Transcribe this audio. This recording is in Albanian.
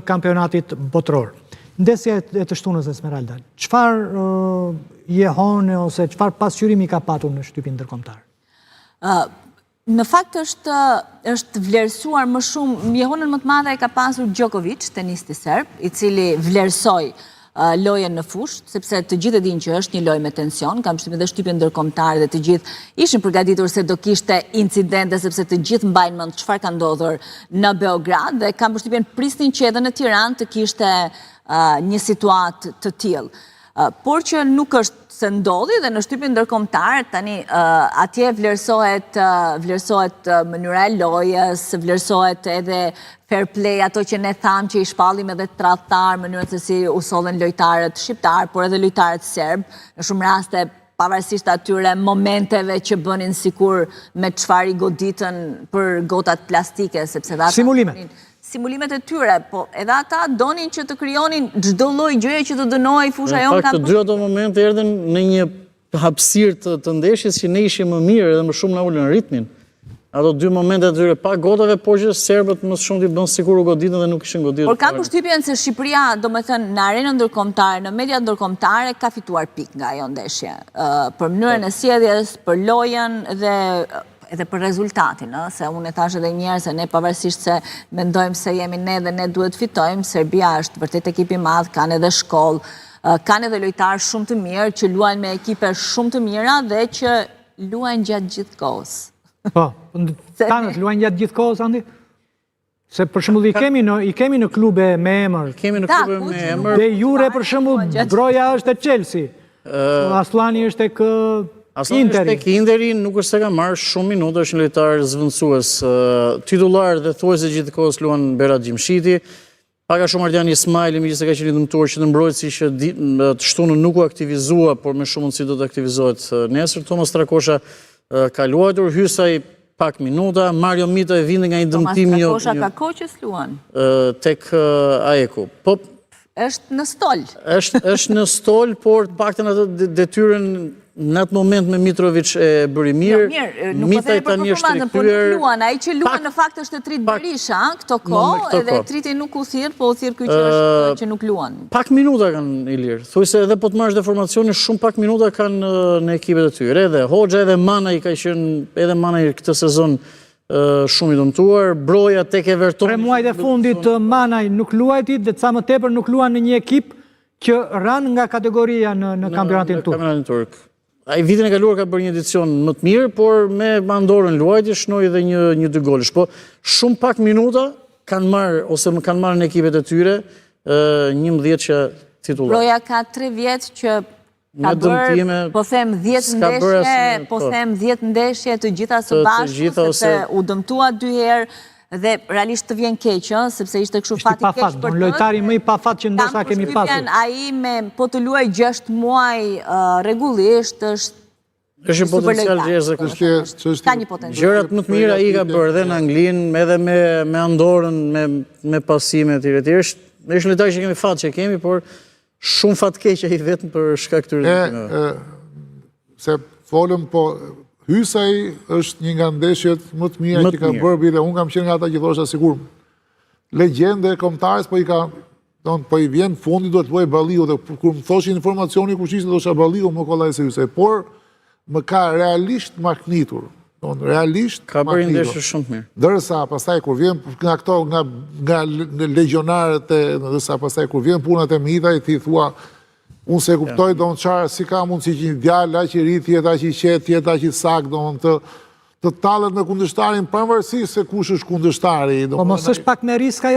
të kampionatit botror. Ndesja e të shtunës Esmeralda, çfarë jehone ose çfarë pasqyrimi ka patur në shtypin ndërkombëtar? Në fakt është vlerësuar më shumë, jehonën më të madhe e ka pasur Djokovic, tenisti serb, I cili vlerësoi lojën në fushë, sepse të gjithë e dinë që është një lojë me tension, kam përshtypjen dhe shtypjen ndërkombëtare dhe të gjithë ishin përgatitur se do kishte incidente sepse të gjithë mbajnë mend çfarë ka ndodhur në Beograd dhe kam përshtypjen prisnin që edhe në Tiranë të kishte një situatë të tillë. Por që nuk është se ndodhi dhe në shtypin ndërkombëtar, tani atje vlerësohet mënyra e lojës, vlerësohet edhe fair play, ato që ne thamë që I shpallim edhe tradhtar, mënyrën se si u sollen lojtarët shqiptar, por edhe lojtarët serb, në shumë raste pavarësisht atyre momenteve që bënin sikur me çfarë I goditën për gotat plastike, sepse simulimet e tyre, po edhe ata donin që të krijonin çdo lloj gjëje që të dënoi fusha jonë. Në fakt, të dy ato momente erdhen në një hapësirë të ndeshjes që ne ishim më mirë edhe më shumë na ulën ritmin. Ato dy momente të tyre pa gotave, por që serbët më shumë t'i bën sikur u goditën dhe nuk ishin goditur. Por kam përshtypjen se Shqipëria, domethënë në arenën ndërkombëtare, në media ndërkombëtare ka fituar pikë nga ajo ndeshje. Për mënyrën e sjelljes, për lojën dhe edhe për rezultatin, se unë e thash edhe njerë se ne pavarësisht se mendojmë se jemi ne dhe ne duhet fitojmë, Serbia është vërtet ekip I madh, kanë edhe shkollë, kanë edhe lojtarë shumë të mirë që luajnë me ekipe shumë të mira dhe që luajnë gjatë gjithë kohës. Po, tanët luajnë gjatë gjithë kohës, Andi? Se për shembull I kemi në klube me emër. Kemi në klube me emër. Dhe Jure për shembull Broja është e Chelsea. Aslani është tek Aslani është tek Interi, nuk është se ka marrë shumë minuta, është një lojtar zvendësues titullar dhe thuajse gjithë kohës luan Berat Gjimshiti. Paka shumë Ardian Ismaili, megjithëse ka qenë dëmtuar që të mbrojtësi që të shtunën nuk u aktivizua, por me shumë mundësi do të aktivizohet nesër. Thomas Trakosha ka luajtur, Hysaj pak minuta, Mario Mita e vinte nga një dëmtim. Thomas Trakosha ka kohë që s'luan. Tek Ajeku. Po është në stol. Është në stol, por paktën atë detyrën në atë moment me Mitrovic e bëri mirë. Nuk po themi për performancën, por nuk luan. Ai që luan në fakt është e trit Berisha, këto kohë, edhe triti nuk u thirr, po u thirr ky që nuk luan. Pak minuta kanë Ilir. Thuajse edhe po të marrësh deformacionin, shumë pak minuta kanë në ekipet e tyre. Edhe Hoxha, edhe Manaj ka qenë, edhe Manaj këtë sezon shumë I dëmtuar. Broja tek Everton. 3 muajt e fundit Manaj nuk luajti dhe ca më tepër nuk luan në një ekip që ran nga kategoria në kampionatin turk. Ai vitin e kaluar ka bërë një edicion më të mirë, por me Andorën luajti shnoi edhe një 2 golësh. Po shumë pak minuta kanë marrë ose kanë marrë në ekipet e tyre 11 që titullar. Broja ka 3 vjet që ka bërë, po them 10 ndeshje të gjitha së bashku, sepse u dëmtua 2 herë dhe realisht të vjen keq, sepse ishte kështu fati keq për të. Lojtari më I pafat që ndoshta kemi pasur. Ai po të luaj 6 muaj rregullisht është një potencial gjërë. Ka një potencial. Gjërat më të mira ai ka bërë edhe në Anglinë, edhe me Andorën, me pasime etj. Është një lojtar që kemi fat që kemi, por shumë fat keq ai vetëm për shkak këtyre. Se folëm po Hysaj është një nga ndeshjet më të mira që ka bërë bile. Unë kam qenë nga ata që thosha sigur legjende kombëtares, po I vjen fundi duhet luaj Balliu dhe kur më thoshin informacioni kush ishte thosha Balliu më kollaj se Hysaj, por më ka realisht maknitur. Realisht ka bërë ndeshje shumë të mirë. Ndërsa pastaj kur vjen nga këto nga legionarët ndërsa pastaj kur vjen punat e Mita I thi thua unë se kuptoj do në qarë si ka mundësi që një djallë, aq I rrit, tjetë aq I qetë, tjetë aq I sak, do në të talët në kundështarin, përmërësi se kush është kundështari. Po mos është pak me riska